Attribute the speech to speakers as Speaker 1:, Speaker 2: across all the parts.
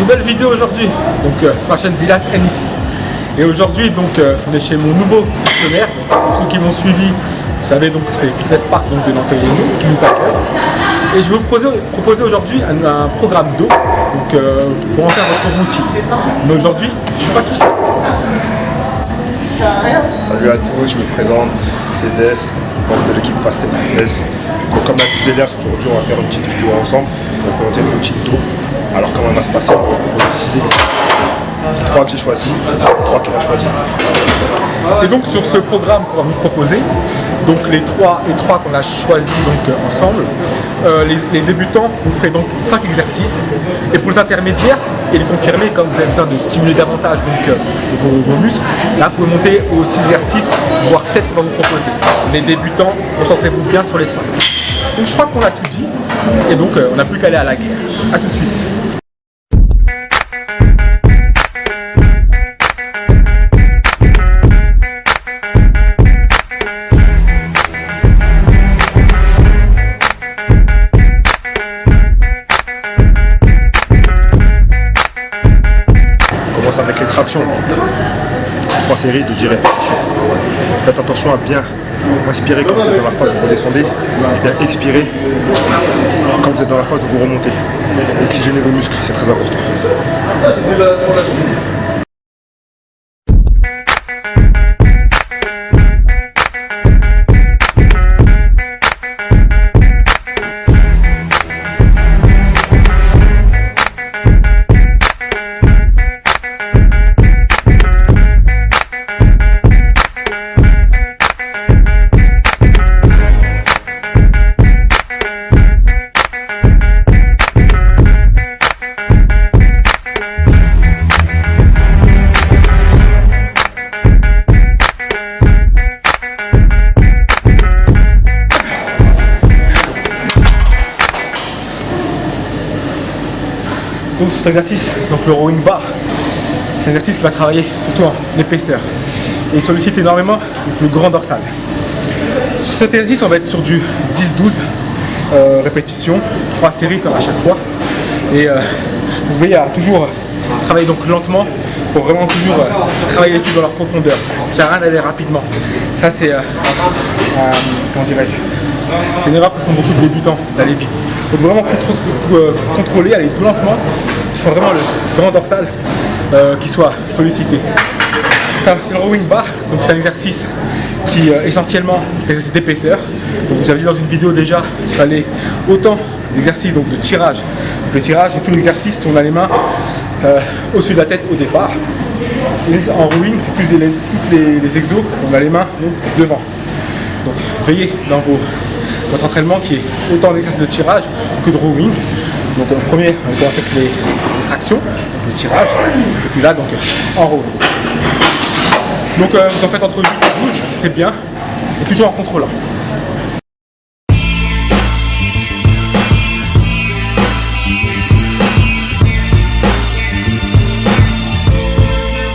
Speaker 1: Nouvelle vidéo aujourd'hui, donc sur la chaîne Zilas Ennis. Et aujourd'hui donc on est chez mon nouveau partenaire. Pour ceux qui m'ont suivi, vous savez donc c'est Fitness Park donc de Nantes qui nous accueille. Et je vais vous proposer aujourd'hui un programme d'eau donc pour en faire votre routine. Mais aujourd'hui, je ne suis pas tout seul.
Speaker 2: Salut à tous, je me présente, c'est Des, membre de l'équipe Fast & Fitness. Donc comme l'a dit Elias, aujourd'hui on va faire une petite vidéo ensemble pour présenter une routine d'eau. Alors comment elle va se passer, on va proposer 6 exercices. 3 que j'ai choisi, 3 qu'il a choisi.
Speaker 1: Et donc sur ce programme qu'on va vous proposer, donc les trois qu'on a choisis donc ensemble, les débutants, vous ferez donc 5 exercices. Et pour les intermédiaires et les confirmés, comme vous avez besoin de stimuler davantage donc, vos muscles, là vous pouvez monter aux 6 exercices, voire 7 qu'on va vous proposer. Les débutants, concentrez-vous bien sur les 5. Donc je crois qu'on a tout dit, et donc on n'a plus qu'à aller à la guerre. A tout de suite.
Speaker 2: Avec les tractions, 3 séries de 10 répétitions. Faites attention à bien inspirer quand vous êtes dans la phase où vous redescendez, et bien expirer quand vous êtes dans la phase où vous remontez. Oxygénez vos muscles, c'est très important.
Speaker 1: Donc cet exercice, donc le rowing bar, c'est un exercice qui va travailler surtout en épaisseur et il sollicite énormément donc, le grand dorsal. Sur cet exercice, on va être sur du 10-12 répétitions, 3 séries comme à chaque fois. Et vous voyez, toujours travailler donc lentement pour vraiment toujours travailler les fibres dans leur profondeur. Ça sert à rien d'aller rapidement. Ça c'est comment dirais-je, c'est une erreur que font beaucoup de débutants, d'aller vite. Il faut vraiment contrôler, aller tout lentement, sans vraiment le grand dorsal qui soit sollicité. C'est le rowing bar, donc c'est un exercice qui essentiellement est un exercice d'épaisseur. Donc j'avais dit dans une vidéo déjà qu'il fallait autant d'exercices de tirage. Donc le tirage et tout l'exercice, on a les mains au-dessus de la tête au départ. Et en rowing, c'est plus toutes les exos, on a les mains devant. Donc veillez dans votre entraînement qui est autant d'exercices de tirage que de rowing. Donc en premier, on commence avec les tractions, le tirage, et puis là donc en rowing. Donc vous en faites entre 8 et 12, c'est bien, et toujours en contrôlant.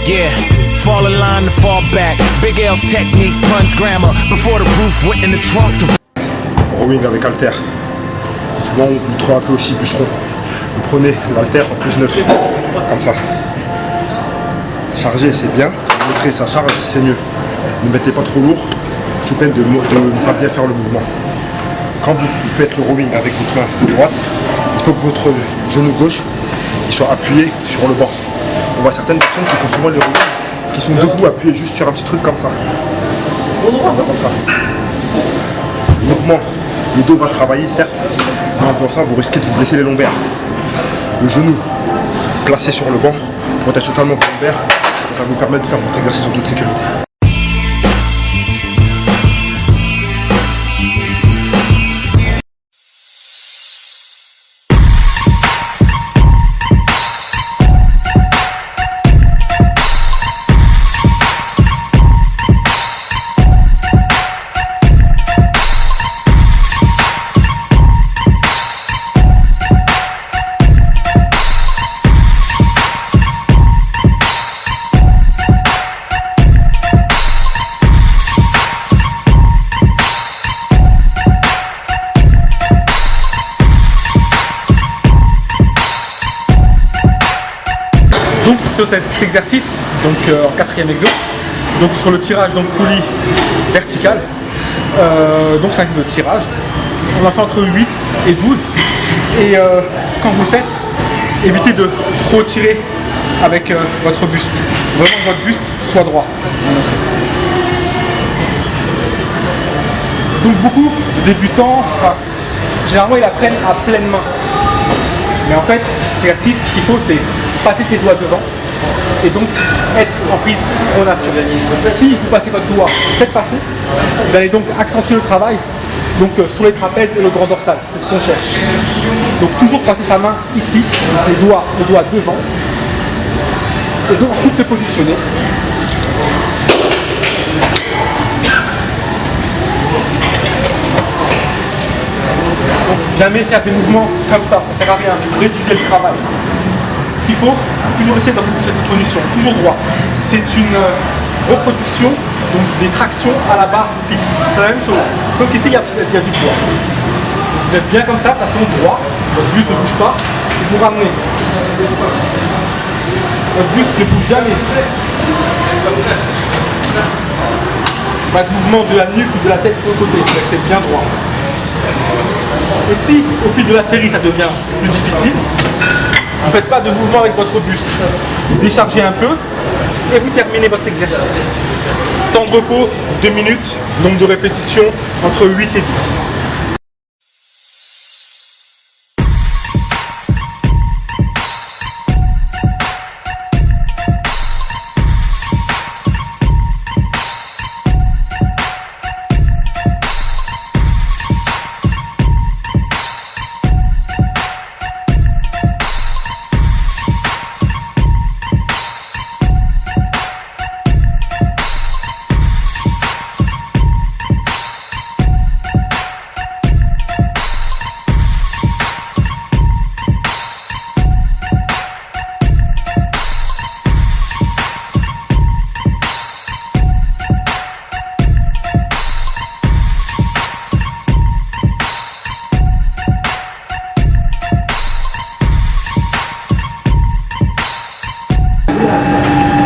Speaker 3: Yeah, fall in line to fall back. Big L's technique, punch grammar. Before the roof went in the trunk.
Speaker 2: Rowing avec halter. Souvent on vous le trouve un peu aussi bûcheron. Vous prenez l'halter en plus neutre, comme ça. Charger c'est bien, montrer sa charge c'est mieux. Ne mettez pas trop lourd, sous peine de ne pas bien faire le mouvement. Quand vous faites le rowing avec votre main droite, il faut que votre genou gauche il soit appuyé sur le banc. On voit certaines personnes qui font souvent les rowing, qui sont debout appuyés juste sur un petit truc comme ça. Comme ça. Le mouvement, le dos va travailler certes, mais en faisant ça vous risquez de vous blesser les lombaires. Le genou placé sur le banc protège totalement vos lombaires et ça vous permet de faire votre exercice en toute sécurité.
Speaker 1: sur cet exercice, donc en 4e exo, donc sur le tirage donc poulie verticale, donc c'est un exercice de tirage. On en fait entre 8 et 12 et quand vous le faites, évitez de trop tirer avec votre buste. Vraiment que votre buste soit droit. Donc beaucoup de débutants, généralement ils la prennent à pleine main. Mais en fait, cet exercice, ce qu'il faut, c'est passer ses doigts devant et donc être en prise pronation. Si vous passez votre doigt de cette façon, vous allez donc accentuer le travail donc, sur les trapèzes et le grand dorsal. C'est ce qu'on cherche. Donc toujours passer sa main ici, le doigt devant. Et donc ensuite se positionner. Jamais faire des mouvements comme ça sert à rien, réduisez le travail. Ce qu'il faut, c'est toujours rester dans cette position, toujours droit. C'est une reproduction, donc des tractions à la barre fixe. C'est la même chose, sauf qu'ici il y a du poids. Vous êtes bien comme ça, de façon droite, votre buste ne bouge pas, et vous ramenez. Votre buste ne bouge jamais. Pas de mouvement de la nuque ou de la tête sur le côté, vous restez bien droit. Et si au fil de la série ça devient plus difficile, vous ne faites pas de mouvement avec votre buste. Vous déchargez un peu et vous terminez votre exercice. Temps de repos 2 minutes, nombre de répétitions entre 8 et 10.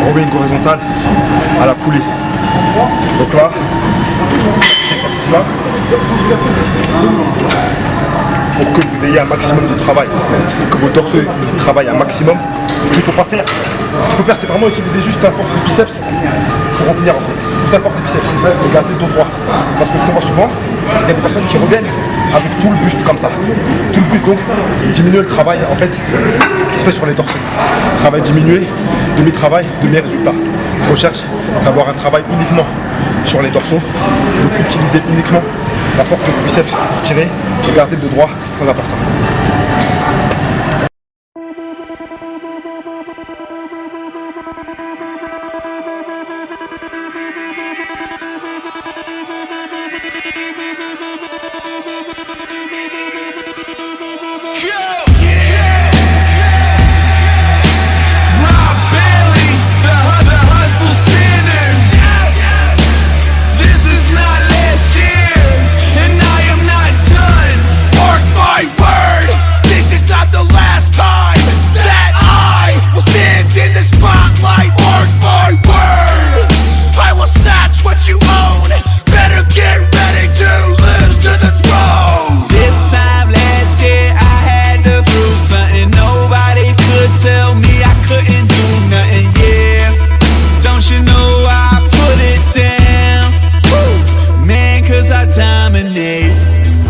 Speaker 2: Rowing horizontal à la poulie. Donc là, cet exercice-là, pour que vous ayez un maximum de travail, que vos dorsaux travaillent un maximum, ce qu'il ne faut pas faire, c'est vraiment utiliser juste la force du biceps pour en venir en fait. Juste la force du biceps et garder le dos droit. Parce que ce qu'on voit souvent, c'est qu'il y a des personnes qui reviennent avec tout le buste comme ça. Tout le buste, donc diminuer le travail en fait qui se fait sur les dorsaux. Travail diminué, demi-travail, demi-résultat. Ce qu'on cherche, c'est avoir un travail uniquement sur les dorsaux, donc utiliser uniquement la force du biceps pour tirer et garder le dos droit, c'est très important.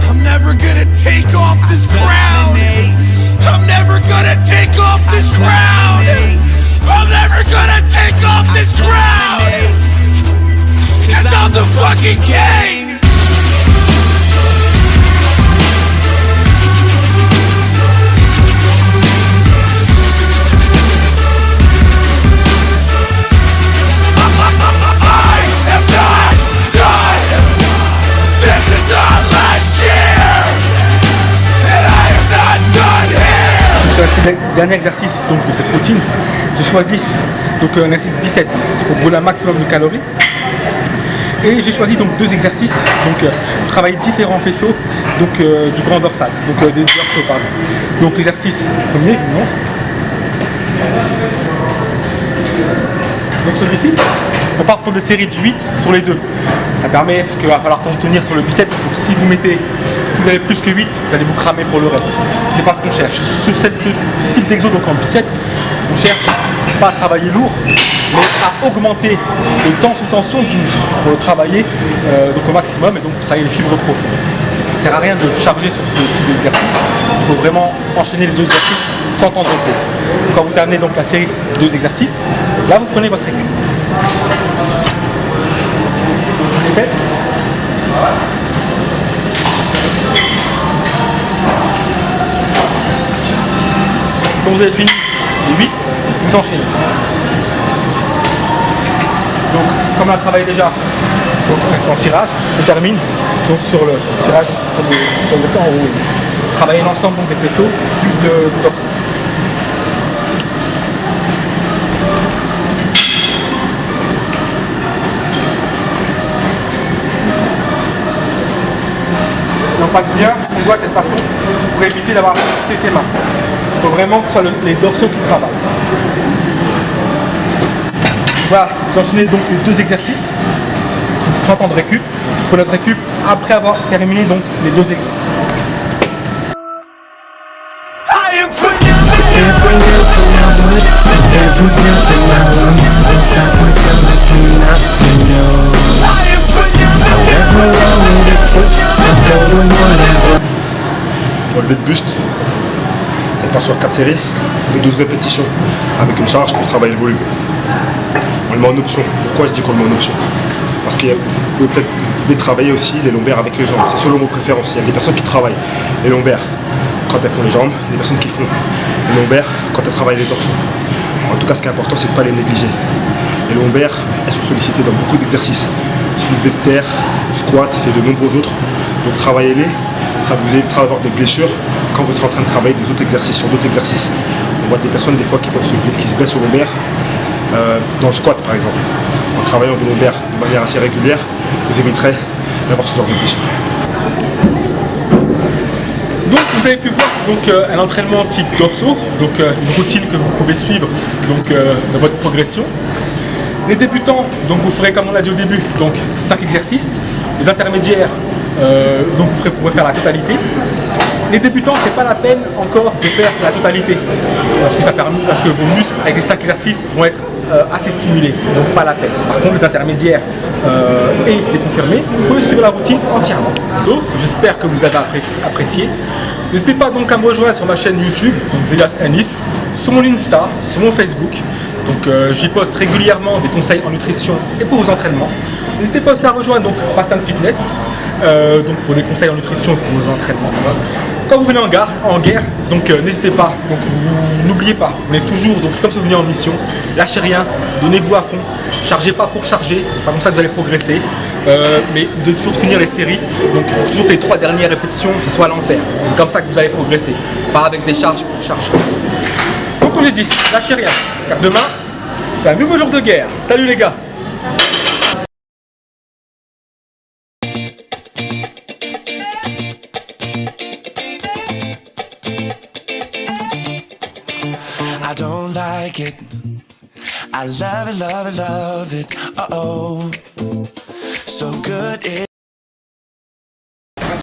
Speaker 3: I'm never gonna take off this crown. I'm never gonna take off this crown. I'm never gonna take off this crown. 'Cause I'm the fucking king.
Speaker 1: Sur le dernier exercice donc, de cette routine, j'ai choisi donc, un exercice biceps pour brûler un maximum de calories. Et j'ai choisi donc 2 exercices donc pour travailler différents faisceaux donc du grand dorsal, donc des dorsaux pardon. Donc l'exercice premier, Donc celui-ci, on part pour des séries de 8 sur les deux. Ça permet, parce qu'il va falloir tenir sur le bicep, donc si vous avez plus que 8, vous allez vous cramer pour le reste. C'est pas ce qu'on cherche. Sur ce type d'exo, donc en bicep, on cherche pas à travailler lourd, mais à augmenter le temps sous tension du muscle pour le travailler donc au maximum et donc travailler les fibres profondes. Ça ne sert à rien de charger sur ce type d'exercice. Il faut vraiment enchaîner les deux exercices sans temps de repos. Quand vous terminez donc la série de 2 exercices, là vous prenez votre récup. Quand vous avez fini les 8, vous enchaînez. Donc, comme on a travaillé déjà donc, en tirage, on termine donc, sur le tirage sur le vaisseau en haut. Travailler l'ensemble des faisceaux du dorsal. On passe bien son doigt de cette façon pour éviter d'avoir à solliciter ses mains. Il faut vraiment que ce soit les dorsaux qui travaillent. Voilà, vous enchaînez donc les 2 exercices, sans temps de récup, pour notre récup après avoir terminé donc les 2 exercices.
Speaker 2: Pour le lever de buste, on part sur 4 séries de 12 répétitions avec une charge pour travailler le volume. On le met en option. Pourquoi je dis qu'on le met en option? Parce que vous pouvez travailler aussi les lombaires avec les jambes. C'est selon vos préférences. Il y a des personnes qui travaillent les lombaires quand elles font les jambes, des personnes qui font les lombaires quand elles travaillent les dorsaux. En tout cas, ce qui est important, c'est de ne pas les négliger. Les lombaires, elles sont sollicitées dans beaucoup d'exercices. Soulevé de terre, squat et de nombreux autres. Donc travaillez-les, ça vous évitera d'avoir des blessures quand vous serez en train de travailler des autres exercices, sur d'autres exercices. On voit des personnes des fois qui se blessent aux lombaires, dans le squat par exemple. En travaillant vos lombaires de manière assez régulière, vous éviterez d'avoir ce genre de blessures.
Speaker 1: Donc vous avez pu voir donc, un entraînement type dorsaux, donc une routine que vous pouvez suivre donc, dans votre progression. Les débutants, donc vous ferez comme on l'a dit au début, donc 5 exercices. Les intermédiaires, donc vous pourrez faire la totalité. Les débutants, c'est pas la peine encore de faire la totalité parce que vos muscles avec les 5 exercices vont être assez stimulés, donc pas la peine. Par contre, les intermédiaires et les confirmés, vous pouvez suivre la routine entièrement. Donc, j'espère que vous avez apprécié. N'hésitez pas donc à me rejoindre sur ma chaîne YouTube, donc Zelias Ennis, sur mon Insta, sur mon Facebook. Donc j'y poste régulièrement des conseils en nutrition et pour vos entraînements. N'hésitez pas aussi à rejoindre donc Fast and Fitness, donc pour des conseils en nutrition et pour vos entraînements. Quand vous venez en guerre, donc n'hésitez pas, donc vous n'oubliez pas, vous venez toujours, donc c'est comme si vous venez en mission, lâchez rien, donnez-vous à fond, chargez pas pour charger, c'est pas comme ça que vous allez progresser, mais vous devez toujours finir les séries, donc il faut toujours que les 3 dernières répétitions ce soit à l'enfer, c'est comme ça que vous allez progresser, pas avec des charges pour charger. Donc comme j'ai dit, lâchez rien, car demain, c'est un nouveau jour de guerre. Salut les gars!
Speaker 3: I don't like it. I love it, love it, love it. Uh-oh. So good it